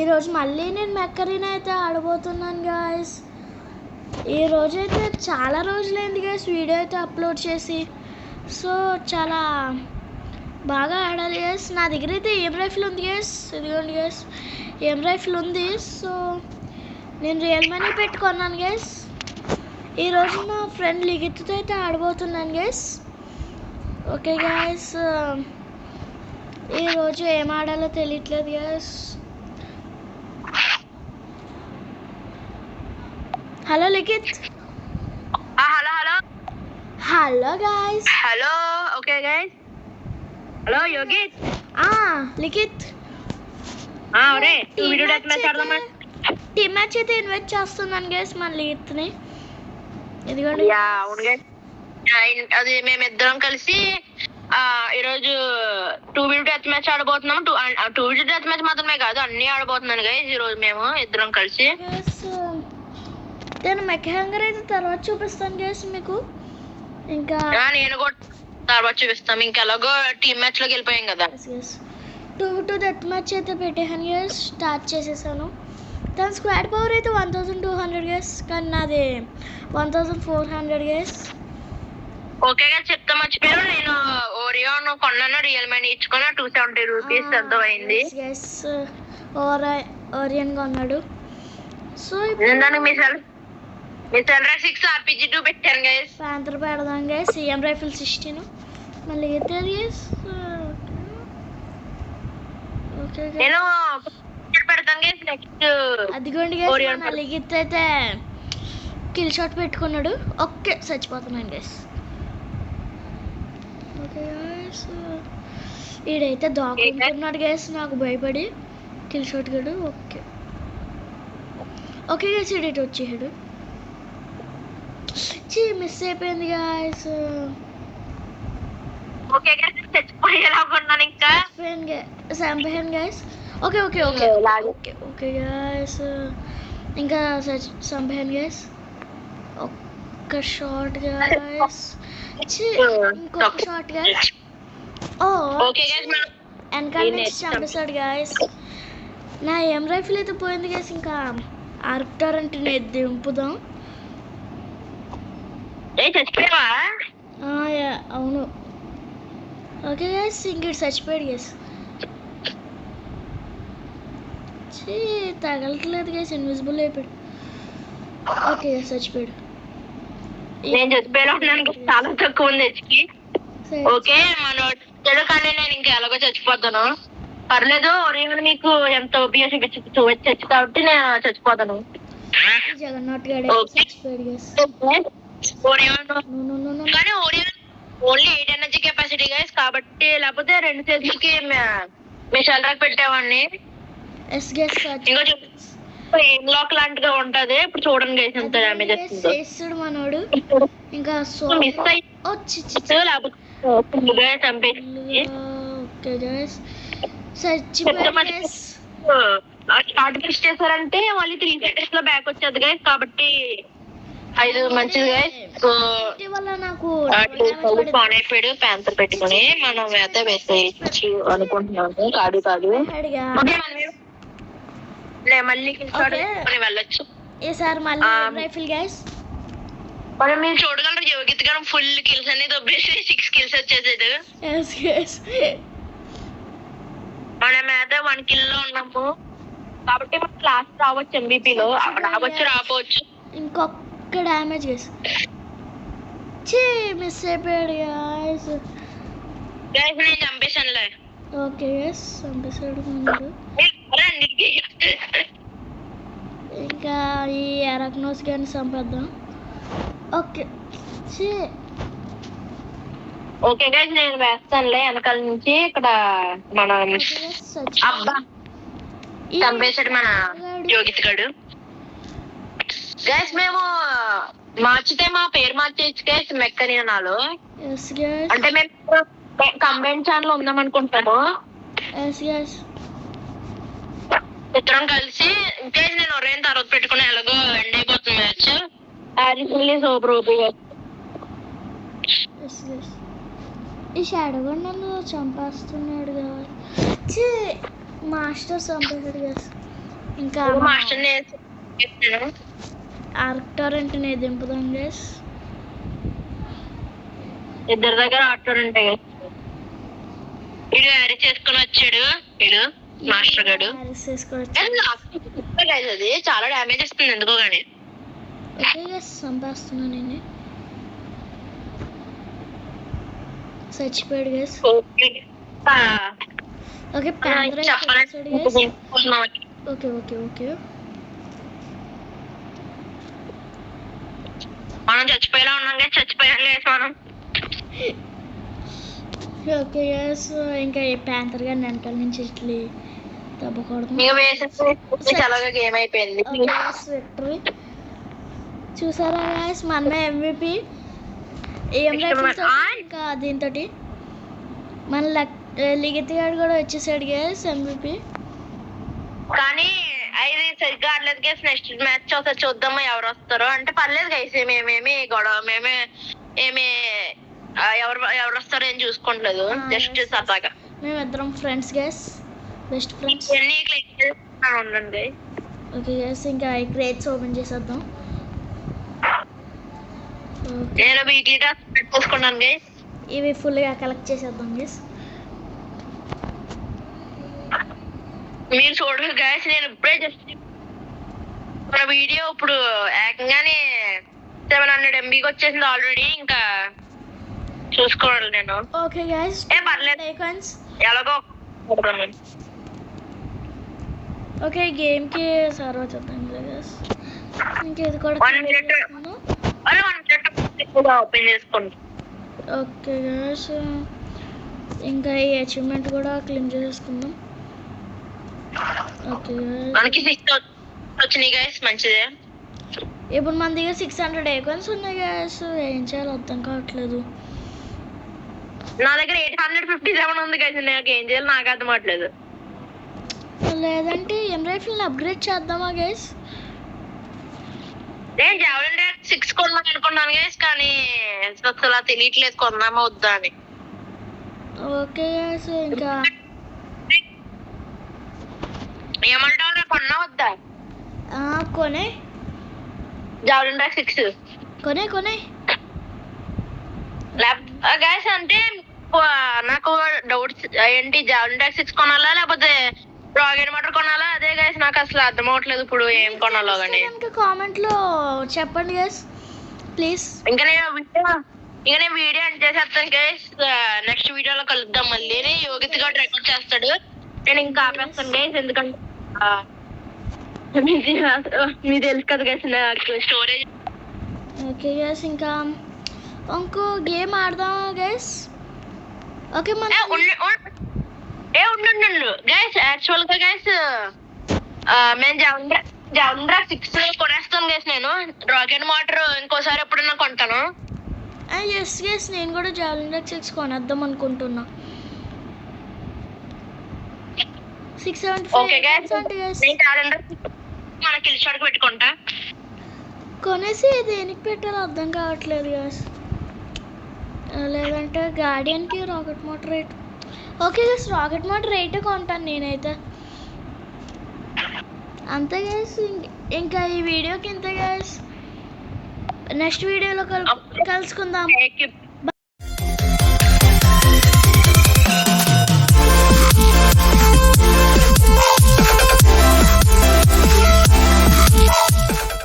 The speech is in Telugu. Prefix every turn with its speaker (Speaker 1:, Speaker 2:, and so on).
Speaker 1: ఈరోజు మళ్ళీ నేను మెక్కరీని అయితే ఆడబోతున్నాను గాయస్. ఈరోజైతే చాలా రోజులైంది గాయస్ వీడియో అయితే అప్లోడ్ చేసి. సో చాలా బాగా ఆడాలి గాయస్. నా దగ్గర అయితే ఏం రైఫిల్ ఉంది గాయస్, ఇదిగోండి గాయస్ ఏం రైఫిల్ ఉంది. సో నేను రియల్ మనీ పెట్టుకున్నాను గాయస్. ఈరోజు నా ఫ్రెండ్ లిగిత్తో అయితే ఆడబోతున్నాను గాయస్. ఓకే గాయస్, ఈరోజు ఏం ఆడాలో తెలియట్లేదు guys. Hello Likhit.
Speaker 2: Hello hello
Speaker 1: hello guys.
Speaker 2: Hello. Okay guys. Hello Yogith.
Speaker 1: Likhit.
Speaker 2: ఒరే వీడియో డెత్ మ్యాచ్ ఆడదామా?
Speaker 1: టీమ్ మ్యాచ్ అయితే ఇన్వైట్ చేస్తున్నాను గైస్ మన లిఖిత్ని. ఇదిగోండి.
Speaker 2: అవును గైస్, అది మేమిద్దరం కలిసి ఈరోజు 2v2 డెత్ మ్యాచ్ ఆడబోతున్నాం. 2v2 డెత్ మ్యాచ్ మాత్రమే కాదు, అన్ని ఆడబోతున్నాను గైస్ ఈరోజు మేము ఇద్దరం కలిసి.
Speaker 1: నేను మెక్ హ్యాంగర్ అయితే తర్వాత చూపిస్తాను గైస్ మీకు. ఇంకా
Speaker 2: నేను కూడా తర్వాత చూపిస్తాం. ఇంకా ఎలాగో టీమ్ మ్యాచ్ లోకి వెళ్ళిపోయాం కదా.
Speaker 1: 2v2 డెత్ మ్యాచ్ అయితే పెట్టేసాను గైస్, స్టార్ట్ చేసేసాను. దాని స్క్వాడ్ పవర్ అయితే 1200 గైస్, కానీ నాది 1400 గైస్.
Speaker 2: ఓకే గా చెప్తా మర్చిపోయాను, నేను ఓరియోన్ కొన్నాను, రియల్ మనీ ఇచ్చుకున్నా 270 రూపీస్ ఎంతో అయింది.
Speaker 1: ఓరియన్ కొన్నాడు. సో
Speaker 2: దానికి మీ సెల్రా 6 RPG2 పెట్టాను గైస్.
Speaker 1: సాయంత్రం పెడదాం గైస్. సిఎం రైఫిల్ 16 మళ్ళీ అయితే గైస్. ఓకే
Speaker 2: నేను పెడతాను గైస్ నెక్స్ట్.
Speaker 1: అదిగోండి గైస్ మన లిగిత్ అయితే కిల్ షాట్ పెట్టుకున్నాడు. ఓకే చచ్చిపోతున్నాను గైస్. ఓకే గైస్, ఈడైతే దాక్కుంటున్నాడు గైస్ నాకు భయపడి కిల్ షాట్ గడు. ఓకే ఓకే గైస్, ఈడైతే వచ్చేసాడు. మిస్ అయిపోయింది గైస్.
Speaker 2: ఓకే గైస్, చచ్చిపోయేలా ఉన్నాను ఇంకా.
Speaker 1: చంపేసాను guys. Okay okay okay okay okay guys, ఇంకా చంపేసాను గైస్. ఒక్క షాట్ గైస్, ఇంకొక షాట్ గైస్.
Speaker 2: ఓకే గైస్,
Speaker 1: వెనకాల నుంచి చంపేశాడు గైస్. నా ఏం రైఫిల్ అయితే పోయింది గైస్. ఇంకా ఆర్క్టారంటే నేను దింపుదాం. అవును. ఓకే గైస్, ఇంక చచ్చిపోయాడు గైస్. తగలట్లేదు గైస్, ఇన్విజిబుల్ అయిపోయాడు. ఓకే గైస్ చచ్చిపోయాడు.
Speaker 2: నేను చచ్చిపోయాను, చాలా తక్కువ ఉంది హెచ్కి. ఓకే మన కానీ నేను ఇంకా ఎలాగో చచ్చిపోతాను. పర్లేదు, ఓరియోన్ మీకు ఎంత ఓపిక చూపించచ్చు కాబట్టి నేను చచ్చిపోతాను.
Speaker 1: జగన్నాథ్ గారు చచ్చిపోయాడు గైస్.
Speaker 2: కానీ ఓరియోన్ ఓన్లీ 8 ఎనర్జీ కెపాసిటీ గైస్, కాబట్టి లేకపోతే 2 చేతులకి మిషల్ రాక్ పెట్టేవాడిని. ఇంకో లాక్ లాంటిగా ఉంటది. ఇప్పుడు చూడండి గైస్ ఎంత డ్యామేజ్
Speaker 1: చేస్తాడు మనోడు. ఇంకా
Speaker 2: మిస్ అయ్యి లేకపోతే చంపేసి స్టార్ట్ మిస్ చేశారంటే మళ్ళీ 3 సెకండ్స్ లో బ్యాక్ వచ్చేది గైస్. కాబట్టి 5 మంచిది గైస్. ఫోన్ అయిపోయాడు ప్యాంతర్ పెట్టుకుని మనం అయితే వేసేయచ్చు అనుకుంటున్నాము. కాదు మళ్ళీ వెళ్ళొచ్చు
Speaker 1: ఈసారి మళ్ళీ రైఫిల్ గైస్.
Speaker 2: మరి మీరు చూడగలరు యోగిత్ గారు ఫుల్ కిల్స్ అన్ని దొబ్బేసి 6 కిల్స్ వచ్చేసాడు. మనం అయితే 1 కిల్ లో ఉన్నాము కాబట్టి మనం లాస్ట్ రావచ్చు. MVP లో రావచ్చు.
Speaker 1: ఇంకొక డ్యామేజ్ గైస్. మిస్ అయిపోయాడు గైస్.
Speaker 2: నేను చంపేశానులే.
Speaker 1: ఓకే గైస్ చంపేశాడు మనడు. ఇంకా ఈ ఎరక్నోస్ గారిని చంపేద్దాం. ఓకే
Speaker 2: ఓకే గైస్, నేను వేస్తానులే వెనకాల నుంచి. ఇక్కడ మన అబ్బా చంపేశాడు మన యోగిత్ గడు. గైస్ మేము మార్చితే మా పేరు మార్చేయచ్చు గైస్ మెక్కనినాలో. అంటే మేము కంబైన్ ఛానల్ ఉందాం అనుకుంటాము ఇద్దరం కలిసి. గైస్ నేను ఒరేన్ తర్వాత పెట్టుకుని ఎలాగో ఎండ్ అయిపోతుంది మ్యాచ్.
Speaker 1: ఈ షాడో కూడా నన్ను చంపేస్తున్నాడు కదా. మాస్టర్ చంపేశాడు కదా. ఇంకా
Speaker 2: మాస్టర్
Speaker 1: ఆర్క్టరెంట్ని దింపుదాం గైస్.
Speaker 2: ఇద్దరి దగ్గర ఆటోలు ఉంటాయి. వీడు యారీ చేసుకుని వచ్చాడు. వీడు మాస్టర్ గాడు అది చాలా డ్యామేజ్ ఇస్తుంది ఎందుకో కానీ.
Speaker 1: ఓకే గైస్ చంపేస్తున్నా నేను. చచ్చిపోయాడు guys. Okay okay okay okay
Speaker 2: మనం చచ్చిపోయేలా ఉన్నాం గైస్. చచ్చిపోయాం గైస్ మనం.
Speaker 1: ఓకే గైస్ ఇంకా ఈ ప్యాంతర్ గారి వెనకాల నుంచి ఇట్లా తప్పకూడదు.
Speaker 2: గేమ్ అయిపోయింది.
Speaker 1: విక్టరీ చూసారా గైస్ మనమే MVP. ఏం ఇంకా దీంతో మన లిగిత్ గారు కూడా వచ్చేసాడు గైస్ MVP.
Speaker 2: కానీ అది సరిగ్గా ఆడలేదు గైస్. నెక్స్ట్ మ్యాచ్ ఒకసారి చూద్దామా ఎవరు వస్తారో. అంటే పర్లేదు గైస్ మేమేమి గొడవ ఏమి ఎవరు వస్తారో ఏం చూసుకోవట్లేదు. జస్ట్ సరదాగా
Speaker 1: మేమిద్దరం ఫ్రెండ్స్ గైస్, బెస్ట్ ఫ్రెండ్స్.
Speaker 2: ఉండండి.
Speaker 1: ఓకే గైస్ ఇంకా ఈ క్రేట్స్ ఓపెన్ చేసేద్దాం.
Speaker 2: నేను వీక్లీ టాస్క్ చేసుకున్నాను గైస్.
Speaker 1: ఇవి ఫుల్గా కలెక్ట్ చేసేద్దాం గైస్.
Speaker 2: మీరు చూడరు గైస్, నేను ఇప్పుడే జస్ట్ మన వీడియో ఇప్పుడు ఏకంగానే 700 MBకి వచ్చేసింది ఆల్రెడీ. ఇంకా చూసుకోవాలి నేను.
Speaker 1: ఓకే గైస్
Speaker 2: పర్లేదు ఎలాగో.
Speaker 1: ఓకే గేమ్ కి సర్వర్ చూద్దాం గైస్. ఇంకేది కూడా
Speaker 2: ఓపెన్ చేసుకోండి.
Speaker 1: ఓకే గైస్ ఇంకా ఈ అచీవ్మెంట్ కూడా క్లెయిమ్ చేసేసుకుందాం. ఓకే
Speaker 2: మనకి 6 వచ్చినాయి గైస్, మంచిదే.
Speaker 1: ఇప్పుడు మన దగ్గర 600 ఐకాన్స్ ఉన్నాయి గైస్. ఏం చేయాలో అర్థం కావట్లేదు.
Speaker 2: నా దగ్గర 857 ఉంది గైస్. నాకు ఏం చేయాలి నాకు అర్థం అవట్లేదు.
Speaker 1: లేదంటే ఎం రైఫిల్ అప్గ్రేడ్ చేద్దామా గైస్?
Speaker 2: నేను జావెలిన్ డాష్ 6 కొన్నాం అనుకున్నాను గైస్, కానీ అసలు తెలియట్లేదు కొందామా వద్దా అని.
Speaker 1: ఓకే గైస్ ఇంకా
Speaker 2: ఏమంటావు రేపు కొన్నా వద్దా?
Speaker 1: కొనే
Speaker 2: జావెలిన్ డాష్ 6
Speaker 1: కొనే
Speaker 2: గైస్. అంటే నాకు డౌట్స్ ఏంటి, జావెలిన్ డాష్ 6 కొనాలా లేకపోతే రాకెట్ మోటార్ కొనాలా? అదే గైస్ నాకు అసలు అర్థం అవట్లేదు ఇప్పుడు ఏం కొనాలో కానీ.
Speaker 1: కామెంట్ లో చెప్పండి గైస్ ప్లీజ్.
Speaker 2: ఇంకా నేను వీడియో ఎండ్ చేసేస్తాను గైస్. నెక్స్ట్ వీడియోలో కలుద్దాం మళ్ళీ. యోగిత్ గారు రికార్డ్ చేస్తాడు, నేను ఇంకా ఆపేస్తాను గైస్. ఎందుకంటే మీకు తెలుసు కదా గైస్ నాకు స్టోరేజ్.
Speaker 1: ఓకే గైస్ ఇంకా ఇంకో గేమ్ ఆడదాం గైస్. ఓకే
Speaker 2: ఉండు గైస్. యాక్చువల్ గా గైస్ మేము జావెలిన్ డాష్ 6 కొనేస్తాను గైస్. నేను రాకెట్ మోటార్ ఇంకోసారి ఎప్పుడన్నా కొంటాను.
Speaker 1: ఎస్ గైస్ నేను కూడా జావెలిన్ డాష్ 6 కొనేద్దాం అనుకుంటున్నా.
Speaker 2: 675 మన కిల్ షాట్ పెట్టుకుంటా.
Speaker 1: కొనేసి దేనికి పెట్టాలో అర్థం కావట్లేదు గైస్. లేదంటే గార్డియన్కి rocket motor rate. Okay guys rocket motor రేటే కొంటాను నేనైతే. అంతే గైస్ ఇంకా ఈ వీడియోకి ఇంతే గైస్. నెక్స్ట్ వీడియోలో కలుసుకుందాం.